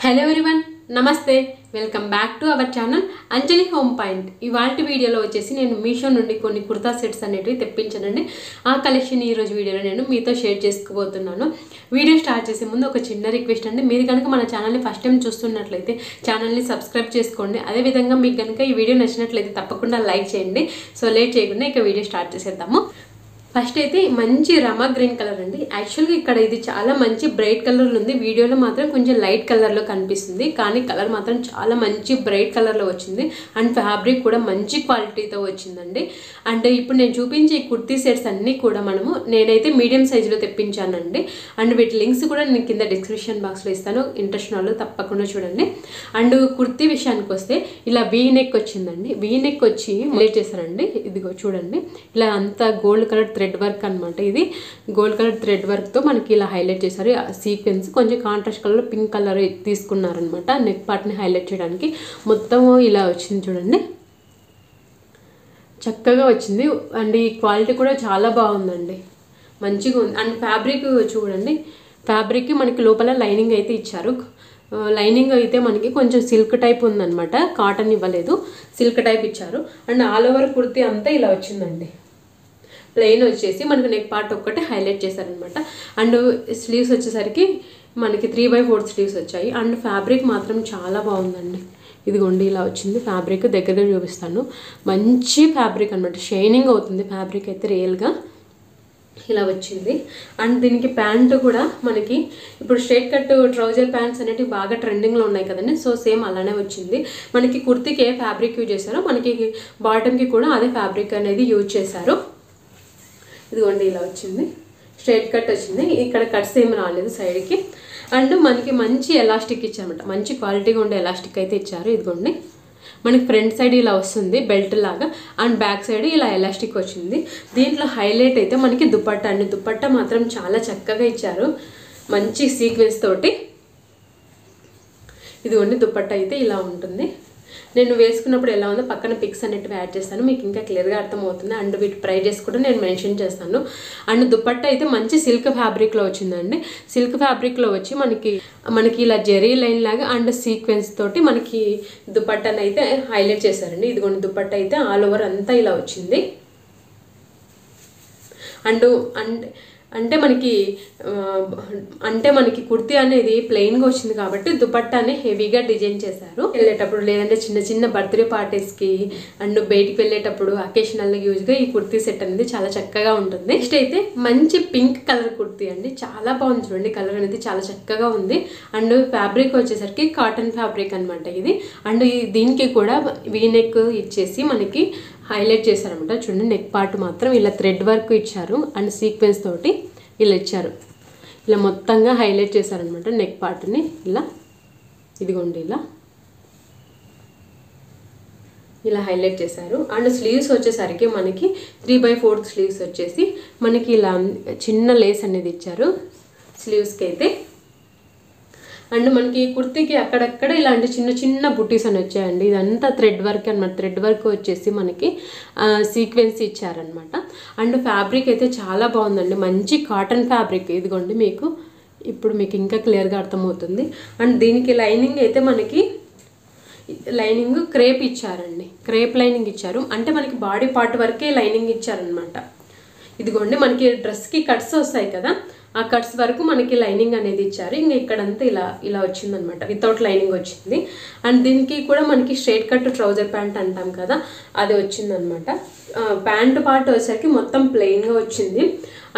Hello everyone నమస్తే welcome back to our channel Anjali home point. ఇవాల్టి వీడియోలో వచ్చేసి నేను మీషో నుండి కొన్ని కుర్తా సెట్స్ అనేటివి తెప్పించానండి. ఆ కలెక్షన్ ఈరోజు వీడియోలో నేను మీతో షేర్ చేసుకోబోతున్నాను. వీడియో స్టార్ట్ చేసే ముందు ఒక చిన్న రిక్వెస్ట్ అండి, మీరు కనుక మన ఛానల్ని ఫస్ట్ టైం చూస్తున్నట్లయితే ఛానల్ని సబ్స్క్రైబ్ చేసుకోండి. అదేవిధంగా మీకు కనుక ఈ వీడియో నచ్చినట్లయితే తప్పకుండా లైక్ చేయండి. సో లేట్ చేయకుండా ఇక వీడియో స్టార్ట్ చేసేద్దాము. ఫస్ట్ అయితే మంచి రమా గ్రీన్ కలర్ అండి. యాక్చువల్గా ఇక్కడ ఇది చాలా మంచి బ్రైట్ కలర్లో ఉంది, వీడియోలో మాత్రం కొంచెం లైట్ కలర్లో కనిపిస్తుంది, కానీ కలర్ మాత్రం చాలా మంచి బ్రైట్ కలర్లో వచ్చింది. అండ్ ఫ్యాబ్రిక్ కూడా మంచి క్వాలిటీతో వచ్చిందండి. అండ్ ఇప్పుడు నేను చూపించే ఈ కుర్తీ సెట్స్ అన్నీ కూడా నేనైతే మీడియం సైజులో తెప్పించానండి. అండ్ వీటి లింక్స్ కూడా నేను కింద డిస్క్రిప్షన్ బాక్స్లో ఇస్తాను, ఇంట్రెస్ట్ వాళ్ళు తప్పకుండా చూడండి. అండ్ కుర్తీ విషయానికి వస్తే ఇలా వీ నెక్ వచ్చిందండి. వీ నెక్ వచ్చి లేట్ చేశారండి. ఇదిగో చూడండి, ఇలా అంతా గోల్డ్ కలర్ థ్రెడ్ వర్క్ అనమాట. ఇది గోల్డ్ కలర్ థ్రెడ్ వర్క్తో మనకి ఇలా హైలైట్ చేశారు. సీక్వెన్స్ కొంచెం కాంట్రాస్ట్ కలర్ పింక్ కలర్ తీసుకున్నారనమాట నెక్ పార్ట్ని హైలైట్ చేయడానికి. మొత్తం ఇలా వచ్చింది చూడండి, చక్కగా వచ్చింది. అండ్ ఈ క్వాలిటీ కూడా చాలా బాగుందండి, మంచిగా ఉంది. అండ్ ఫ్యాబ్రిక్ చూడండి, ఫ్యాబ్రిక్కి మనకి లోపల లైనింగ్ అయితే ఇచ్చారు. లైనింగ్ అయితే మనకి కొంచెం సిల్క్ టైప్ ఉందన్నమాట, కాటన్ ఇవ్వలేదు, సిల్క్ టైప్ ఇచ్చారు. అండ్ ఆల్ ఓవర్ కుర్తీ అంతా ఇలా వచ్చిందండి. ప్లెయిన్ వచ్చేసి మనకు నెక్ పార్ట్ ఒక్కటే హైలైట్ చేశారనమాట. అండ్ స్లీవ్స్ వచ్చేసరికి మనకి 3/4 స్లీవ్స్ వచ్చాయి. అండ్ ఫ్యాబ్రిక్ మాత్రం చాలా బాగుందండి. ఇదిగోండి ఇలా వచ్చింది ఫ్యాబ్రిక్, దగ్గరగా చూపిస్తాను. మంచి ఫ్యాబ్రిక్ అనమాట, షైనింగ్ అవుతుంది ఫ్యాబ్రిక్ అయితే రియల్గా. ఇలా వచ్చింది. అండ్ దీనికి ప్యాంటు కూడా మనకి ఇప్పుడు స్ట్రైట్ కట్ ట్రౌజర్ ప్యాంట్స్ అనేవి బాగా ట్రెండింగ్లో ఉన్నాయి కదండి. సో సేమ్ అలానే వచ్చింది. మనకి కుర్తీకి ఏ ఫ్యాబ్రిక్ యూజ్ చేశారో మనకి బాటమ్కి కూడా అదే ఫ్యాబ్రిక్ అనేది యూజ్ చేశారు. ఇదిగోండి ఇలా వచ్చింది, స్ట్రైట్ కట్ వచ్చింది, ఇక్కడ కట్స్ ఏమి రాలేదు సైడ్కి. అండ్ మనకి మంచి ఎలాస్టిక్ ఇచ్చారన్నమాట, మంచి క్వాలిటీగా ఉండే ఎలాస్టిక్ అయితే ఇచ్చారు. ఇదిగోండి మనకి ఫ్రంట్ సైడ్ ఇలా వస్తుంది బెల్ట్ లాగా, అండ్ బ్యాక్ సైడ్ ఇలా ఎలాస్టిక్ వచ్చింది. దీంట్లో హైలైట్ అయితే మనకి దుపట్టా అండి. దుపట్టా మాత్రం చాలా చక్కగా ఇచ్చారు, మంచి సీక్వెన్స్ తోటి. ఇదిగోండి దుపట్టా అయితే ఇలా ఉంటుంది. నేను వేసుకున్నప్పుడు ఎలా ఉందో పక్కన పిక్స్ అనేటివి యాడ్ చేస్తాను, మీకు ఇంకా క్లియర్గా అర్థమవుతుంది. అండ్ వీటి ప్రైజెస్ కూడా నేను మెన్షన్ చేస్తాను. అండ్ దుపట్టా అయితే మంచి సిల్క్ ఫ్యాబ్రిక్లో వచ్చిందండి. సిల్క్ ఫ్యాబ్రిక్లో వచ్చి మనకి ఇలా జెరీ లైన్ లాగా అండ్ సీక్వెన్స్ తోటి మనకి దుపట్టాను అయితే హైలైట్ చేశారండి. ఇదిగోండి దుపట్టా అయితే ఆల్ ఓవర్ అంతా ఇలా వచ్చింది. అంటే మనకి కుర్తీ అనేది ప్లెయిన్గా వచ్చింది కాబట్టి దుపట్టాని హెవీగా డిజైన్ చేశారు. వెళ్ళేటప్పుడు లేదంటే చిన్న చిన్న బర్త్డే పార్టీస్కి అండ్ బయటికి వెళ్ళేటప్పుడు అకేషనల్ యూజ్గా ఈ కుర్తీ సెట్ అనేది చాలా చక్కగా ఉంటుంది. నెక్స్ట్ అయితే మంచి పింక్ కలర్ కుర్తీ అండి, చాలా బాగుంది చూడండి, కలర్ అనేది చాలా చక్కగా ఉంది. అండ్ ఫ్యాబ్రిక్ వచ్చేసరికి కాటన్ ఫ్యాబ్రిక్ అనమాట ఇది. అండ్ దీనికి కూడా వీ నెక్ ఇచ్చేసి మనకి హైలైట్ చేశారనమాట. చూడండి నెక్ పార్ట్ మాత్రం ఇలా థ్రెడ్ వర్క్ ఇచ్చారు అండ్ సీక్వెన్స్ తోటి ఇలా ఇచ్చారు. ఇలా మొత్తంగా హైలైట్ చేశారనమాట నెక్ పార్ట్ని ఇలా. ఇదిగోండి ఇలా హైలైట్ చేశారు. అండ్ స్లీవ్స్ వచ్చేసరికి మనకి 3/4 స్లీవ్స్ వచ్చేసి మనకి ఇలా చిన్న లేస్ అనేది ఇచ్చారు స్లీవ్స్కి అయితే. అండ్ మనకి కుర్తీకి అక్కడక్కడ ఇలాంటి చిన్న చిన్న బుట్టీస్ అని వచ్చాయండి. ఇదంతా థ్రెడ్ వర్క్ అనమాట. థ్రెడ్ వర్క్ వచ్చేసి మనకి సీక్వెన్స్ ఇచ్చారనమాట. అండ్ ఫ్యాబ్రిక్ అయితే చాలా బాగుందండి, మంచి కాటన్ ఫ్యాబ్రిక్. ఇదిగోండి ఇప్పుడు మీకు ఇంకా క్లియర్గా అర్థమవుతుంది. అండ్ దీనికి లైనింగ్ అయితే మనకి లైనింగ్ క్రేప్ ఇచ్చారండి, క్రేప్ లైనింగ్ ఇచ్చారు. అంటే మనకి బాడీ పార్ట్ వరకే లైనింగ్ ఇచ్చారనమాట. ఇదిగోండి మనకి డ్రెస్కి కట్స్ వస్తాయి కదా, ఆ కట్స్ వరకు మనకి లైనింగ్ అనేది ఇచ్చారు. ఇంకా ఇక్కడంతా ఇలా వచ్చిందనమాట, వితౌట్ లైనింగ్ వచ్చింది. అండ్ దీనికి కూడా మనకి స్ట్రైట్ కట్ ట్రౌజర్ ప్యాంట్ అంటాం కదా, అది వచ్చిందనమాట. ప్యాంట్ పార్ట్ వచ్చేసరికి మొత్తం ప్లెయిన్గా వచ్చింది.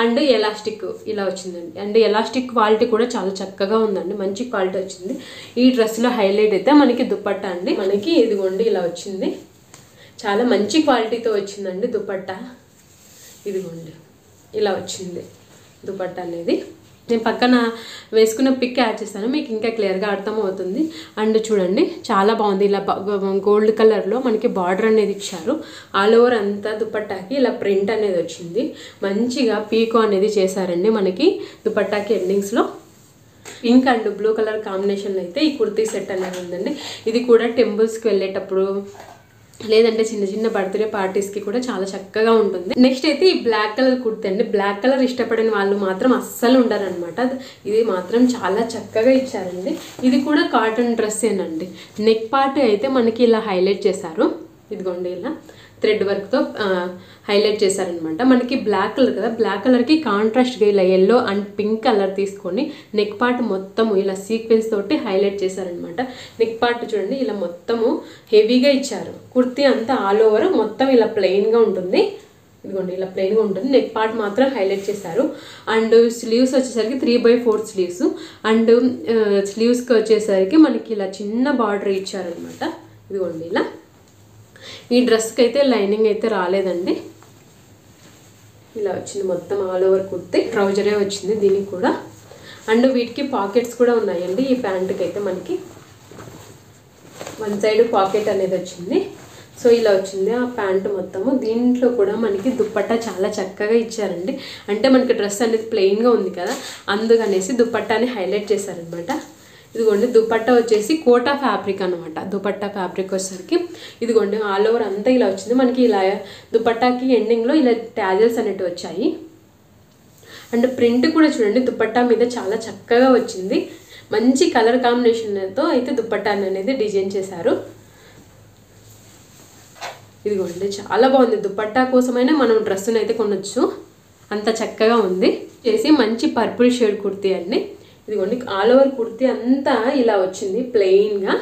అండ్ ఎలాస్టిక్ ఇలా వచ్చిందండి. అండ్ ఎలాస్టిక్ క్వాలిటీ కూడా చాలా చక్కగా ఉందండి, మంచి క్వాలిటీ వచ్చింది. ఈ డ్రెస్లో హైలైట్ అయితే మనకి దుపట్టా అండి. మనకి ఇదిగోండి ఇలా వచ్చింది, చాలా మంచి క్వాలిటీతో వచ్చిందండి దుపట్టా. ఇదిగోండి ఇలా వచ్చింది దుపట్టా అనేది. నేను పక్కన వేసుకున్న పిక్ యాడ్ చేస్తాను, మీకు ఇంకా క్లియర్గా అర్థమవుతుంది. అండ్ చూడండి చాలా బాగుంది, ఇలా గోల్డ్ కలర్లో మనకి బార్డర్ అనేది ఇచ్చారు. ఆల్ ఓవర్ అంతా దుపట్టాకి ఇలా ప్రింట్ అనేది వచ్చింది. మంచిగా పీకో అనేది చేశారండి మనకి దుపట్టాకి ఎండింగ్స్లో. పింక్ అండ్ బ్లూ కలర్ కాంబినేషన్లో అయితే ఈ కుర్తీ సెట్ అనేది ఉందండి. ఇది కూడా టెంపుల్స్కి వెళ్ళేటప్పుడు లేదంటే చిన్న చిన్న బర్త్డే పార్టీస్కి కూడా చాలా చక్కగా ఉంటుంది. నెక్స్ట్ అయితే ఈ బ్లాక్ కలర్ కుర్తీ అండి. బ్లాక్ కలర్ ఇష్టపడిన వాళ్ళు మాత్రం అస్సలు ఉండరనమాట. ఇది మాత్రం చాలా చక్కగా ఇచ్చారండి. ఇది కూడా కాటన్ డ్రెస్సేనండి. నెక్ పార్ట్ అయితే మనకి ఇలా హైలైట్ చేశారు. ఇదిగోండి ఇలా థ్రెడ్ వర్క్తో హైలైట్ చేశారనమాట. మనకి బ్లాక్ కలర్ కదా, బ్లాక్ కలర్కి కాంట్రాస్ట్గా ఇలా ఎల్లో అండ్ పింక్ కలర్ తీసుకొని నెక్ పార్ట్ మొత్తము ఇలా సీక్వెన్స్ తోటి హైలైట్ చేశారనమాట. నెక్ పార్ట్ చూడండి ఇలా మొత్తము హెవీగా ఇచ్చారు. కుర్తీ అంతా ఆల్ ఓవర్ మొత్తం ఇలా ప్లెయిన్గా ఉంటుంది. ఇదిగోండి ఇలా ప్లెయిన్గా ఉంటుంది. నెక్ పార్ట్ మాత్రం హైలైట్ చేశారు. అండ్ స్లీవ్స్ వచ్చేసరికి 3/4 స్లీవ్స్. అండ్ స్లీవ్స్కి వచ్చేసరికి మనకి ఇలా చిన్న బార్డర్ ఇచ్చారనమాట. ఇదిగోండి ఇలా. ఈ డ్రెస్కి అయితే లైనింగ్ అయితే రాలేదండి. ఇలా వచ్చింది మొత్తం ఆల్ ఓవర్ కుర్తి. ట్రౌజరే వచ్చింది దీనికి కూడా. అండ్ వీటికి పాకెట్స్ కూడా ఉన్నాయండి. ఈ ప్యాంటుకి అయితే మనకి వన్ సైడ్ పాకెట్ అనేది వచ్చింది. సో ఇలా వచ్చింది ఆ ప్యాంటు మొత్తము. దీంట్లో కూడా మనకి దుప్పట్టా చాలా చక్కగా ఇచ్చారండి. అంటే మనకి డ్రెస్ అనేది ప్లెయిన్గా ఉంది కదా, అందుకనేసి దుప్పట్టాని హైలైట్ చేశారనమాట. ఇదిగోండి దుపట్టా వచ్చేసి కోటా ఫ్యాబ్రిక్ అనమాట. దుపట్టా ఫ్యాబ్రిక్ వచ్చేసరికి ఇదిగోండి ఆల్ ఓవర్ అంతా ఇలా వచ్చింది. మనకి ఇలా దుపట్టాకి ఎండింగ్లో ఇలా ట్యాజల్స్ అనేవి వచ్చాయి. అండ్ ప్రింట్ కూడా చూడండి దుపట్టా మీద చాలా చక్కగా వచ్చింది. మంచి కలర్ కాంబినేషన్తో అయితే దుపట్టా అనేది డిజైన్ చేశారు. ఇదిగోండి చాలా బాగుంది. దుపట్టా కోసమైనా మనం డ్రెస్సును అయితే కొనొచ్చు, అంత చక్కగా ఉంది. చేసి మంచి పర్పుల్ షేడ్ కుర్తీ అండి. ఇదిగోండి ఆల్ ఓవర్ కుర్తీ అంతా ఇలా వచ్చింది ప్లెయిన్గా.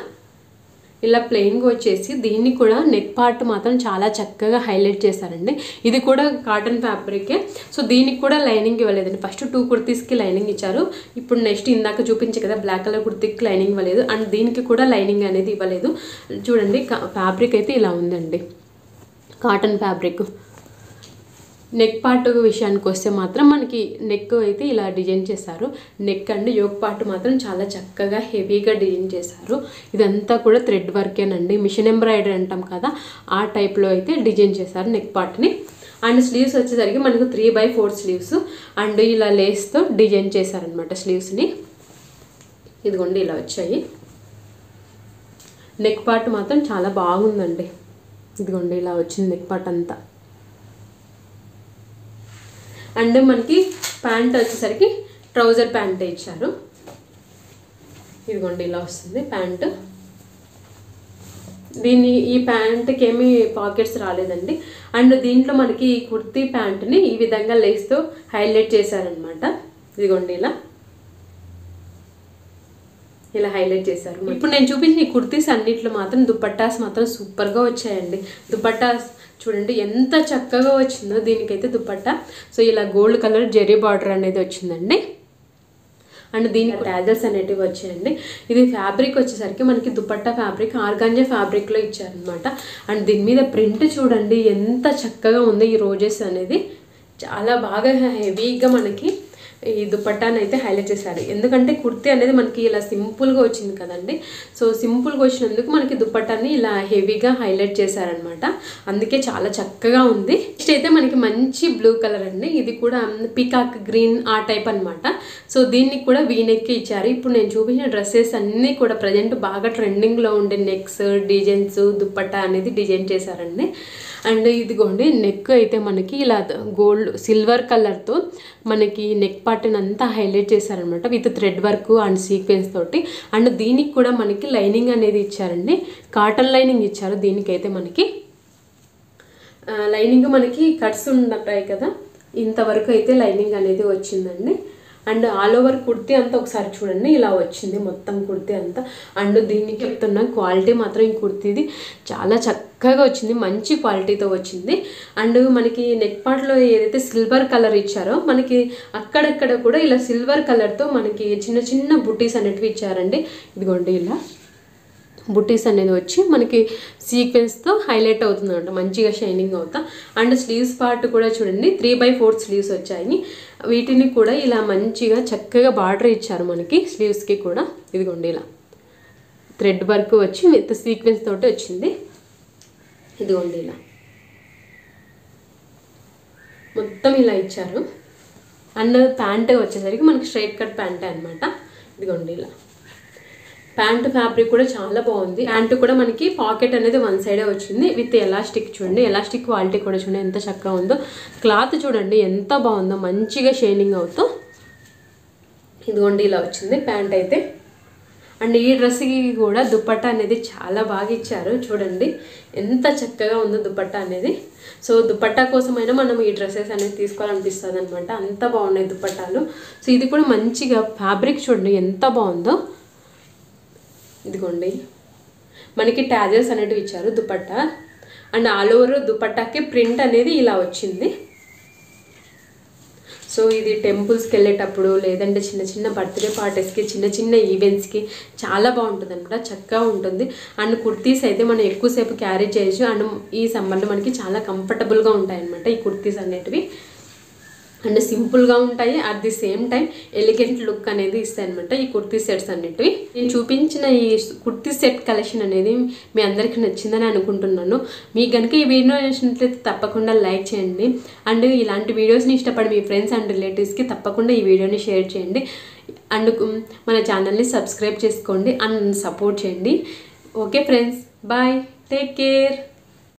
ఇలా ప్లెయిన్గా వచ్చేసి దీన్ని కూడా నెక్ పార్ట్ మాత్రం చాలా చక్కగా హైలైట్ చేశారండి. ఇది కూడా కాటన్ ఫ్యాబ్రికే. సో దీనికి కూడా లైనింగ్ ఇవ్వలేదండి. ఫస్ట్ 2 కుర్తీస్కి లైనింగ్ ఇచ్చారు. ఇప్పుడు నెక్స్ట్ ఇందాక చూపించే కదా బ్లాక్ కలర్ కుర్తీకి లైనింగ్ ఇవ్వలేదు. అండ్ దీనికి కూడా లైనింగ్ అనేది ఇవ్వలేదు. చూడండి ఫ్యాబ్రిక్ అయితే ఇలా ఉందండి, కాటన్ ఫ్యాబ్రిక్. నెక్ పార్ట్ విషయానికి వస్తే మాత్రం మనకి నెక్ అయితే ఇలా డిజైన్ చేశారు. నెక్ అండ్ యోక్ పార్ట్ మాత్రం చాలా చక్కగా హెవీగా డిజైన్ చేశారు. ఇదంతా కూడా థ్రెడ్ వర్కేనండి. మిషన్ ఎంబ్రాయిడరీ అంటాం కదా, ఆ టైప్లో అయితే డిజైన్ చేశారు నెక్ పార్ట్ని. అండ్ స్లీవ్స్ వచ్చేసరికి మనకు 3/4 స్లీవ్స్ అండ్ ఇలా లేస్తో డిజైన్ చేశారనమాట స్లీవ్స్ని. ఇదిగోండి ఇలా వచ్చాయి. నెక్ పార్ట్ మాత్రం చాలా బాగుందండి. ఇదిగోండి ఇలా వచ్చింది నెక్ పార్ట్ అంతా. అండ్ మనకి ప్యాంట్ వచ్చేసరికి ట్రౌజర్ ప్యాంట్ ఇచ్చారు. ఇదిగోండి ఇలా వస్తుంది ప్యాంటు. ఈ ప్యాంట్కి ఏమీ పాకెట్స్ రాలేదండి. అండ్ దీంట్లో మనకి ఈ కుర్తీ ప్యాంట్ని ఈ విధంగా లేస్తో హైలైట్ చేశారనమాట. ఇదిగోండి ఇలా హైలైట్ చేశారు. ఇప్పుడు నేను చూపించిన ఈ కుర్తీస్ అన్నిట్లో మాత్రం దుపట్టాస్ మాత్రం సూపర్గా వచ్చాయండి. దుపట్టాస్ చూడండి ఎంత చక్కగా వచ్చిందో దీనికైతే దుపట్టా. సో ఇలా గోల్డ్ కలర్ జెరీ బార్డర్ అనేది వచ్చిందండి. అండ్ దీనికి ట్యాజల్స్ అనేటివి వచ్చాయండి. ఇది ఫ్యాబ్రిక్ వచ్చేసరికి మనకి దుపట్టా ఫ్యాబ్రిక్ ఆర్గాంజా ఫ్యాబ్రిక్లో ఇచ్చారనమాట. అండ్ దీని మీద ప్రింట్ చూడండి ఎంత చక్కగా ఉంది. ఈ రోజెస్ అనేది చాలా బాగా హెవీగా మనకి ఈ దుపట్టాని అయితే హైలైట్ చేశారు. ఎందుకంటే కుర్తీ అనేది మనకి ఇలా సింపుల్గా వచ్చింది కదండి. సో సింపుల్గా వచ్చినందుకు మనకి దుపట్టాని ఇలా హెవీగా హైలైట్ చేశారనమాట. అందుకే చాలా చక్కగా ఉంది. నెక్స్ట్ అయితే మనకి మంచి బ్లూ కలర్ అండి. ఇది కూడా పీకాక్ గ్రీన్ ఆ టైప్ అనమాట. సో దీనికి కూడా వీనెక్ ఇచ్చారు. ఇప్పుడు నేను చూపించిన డ్రెస్సెస్ అన్నీ కూడా ప్రజెంట్ బాగా ట్రెండింగ్లో ఉండే నెక్స్ డిజైన్స్ దుపట్టా అనేది డిజైన్ చేశారండి. అండ్ ఇదిగోండి నెక్ అయితే మనకి ఇలా గోల్డ్ సిల్వర్ కలర్తో మనకి నెక్ పార్ట్ని అంతా హైలైట్ చేశారనమాట with thread work and sequence తోటి. అండ్ దీనికి కూడా మనకి లైనింగ్ అనేది ఇచ్చారండి. కాటన్ లైనింగ్ ఇచ్చారు. దీనికైతే మనకి లైనింగ్ మనకి కట్స్ ఉంటాయి కదా, ఇంతవరకు అయితే లైనింగ్ అనేది వచ్చిందండి. అండ్ ఆల్ ఓవర్ కుర్తీ అంతా ఒకసారి చూడండి ఇలా వచ్చింది మొత్తం కుర్తీ అంతా. అండ్ దీనికి చెప్తున్నా క్వాలిటీ మాత్రం ఈ కుర్తీది చాలా చక్కగా వచ్చింది, మంచి క్వాలిటీతో వచ్చింది. అండ్ మనకి నెక్ పార్ట్లో ఏదైతే సిల్వర్ కలర్ ఇచ్చారో మనకి అక్కడక్కడ కూడా ఇలా సిల్వర్ కలర్తో మనకి చిన్న చిన్న బుటీస్ అనేటివి ఇచ్చారండి. ఇదిగోండి ఇలా బుటీస్ అనేది వచ్చి మనకి సీక్వెన్స్తో హైలైట్ అవుతుంది అనమాట, మంచిగా షైనింగ్ అవుతా. అండ్ స్లీవ్స్ పార్ట్ కూడా చూడండి 3/4 స్లీవ్స్ వచ్చాయి. వీటిని కూడా ఇలా మంచిగా చక్కగా బార్డర్ ఇచ్చారు మనకి స్లీవ్స్కి కూడా. ఇదిగోండి ఇలా థ్రెడ్ వర్క్ వచ్చి విత్ సీక్వెన్స్ తోటి వచ్చింది. ఇదిగోండి ఇలా మొత్తం ఇలా ఇచ్చారు. అండ్ ప్యాంట్ వచ్చేసరికి మనకి స్ట్రైట్ కట్ ప్యాంటే అనమాట. ఇదిగోండి ఇలా ప్యాంట్ ఫ్యాబ్రిక్ కూడా చాలా బాగుంది. ప్యాంట్ కూడా మనకి పాకెట్ అనేది వన్ సైడే వచ్చింది విత్ ఎలాస్టిక్. చూడండి ఎలాస్టిక్ క్వాలిటీ కూడా చూడండి ఎంత చక్కగా ఉందో. క్లాత్ చూడండి ఎంత బాగుందో, మంచిగా షైనింగ్ అవుతూ ఇదిగోండి ఇలా వచ్చింది ప్యాంట్ అయితే. అండ్ ఈ డ్రెస్కి కూడా దుపట్టా అనేది చాలా బాగా ఇచ్చారు. చూడండి ఎంత చక్కగా ఉందో దుపట్టా అనేది. సో దుపట్టా కోసమైనా మనం ఈ డ్రెస్సెస్ అనేది తీసుకోవాలనిపిస్తుంది అనమాట, అంత బాగున్నాయి దుపట్టాలు. సో ఇది కూడా మంచిగా ఫ్యాబ్రిక్ చూడండి ఎంత బాగుందో. ఇదిగోండి మనకి ట్యాజెస్ అనేటివి ఇచ్చారు దుపట్టా. అండ్ ఆల్ ఓవర్ దుపట్టాకి ప్రింట్ అనేది ఇలా వచ్చింది. సో ఇది టెంపుల్స్కి వెళ్ళేటప్పుడు లేదంటే చిన్న చిన్న బర్త్డే పార్టీస్కి, చిన్న చిన్న ఈవెంట్స్కి చాలా బాగుంటుంది అనమాట, చక్కగా ఉంటుంది. అండ్ కుర్తీస్ అయితే మనం ఎక్కువసేపు క్యారీ చేయొచ్చు. అండ్ ఈ సమ్మర్లో మనకి చాలా కంఫర్టబుల్గా ఉంటాయి అనమాట ఈ కుర్తీస్ అనేటివి. అండ్ సింపుల్గా ఉంటాయి, at the same time elegant look అనేది ఇస్తాయి అనమాట ఈ కుర్తీ సెట్స్ అనేటివి. నేను చూపించిన ఈ కుర్తీ సెట్ కలెక్షన్ అనేది మీ అందరికీ నచ్చిందని అనుకుంటున్నాను. మీకు కనుక ఈ వీడియో నచ్చినట్లయితే తప్పకుండా లైక్ చేయండి. అండ్ ఇలాంటి వీడియోస్ని ఇష్టపడి మీ ఫ్రెండ్స్ అండ్ రిలేటివ్స్కి తప్పకుండా ఈ వీడియోని షేర్ చేయండి. అండ్ మన ఛానల్ని సబ్స్క్రైబ్ చేసుకోండి అండ్ సపోర్ట్ చేయండి. Okay friends, bye, take care.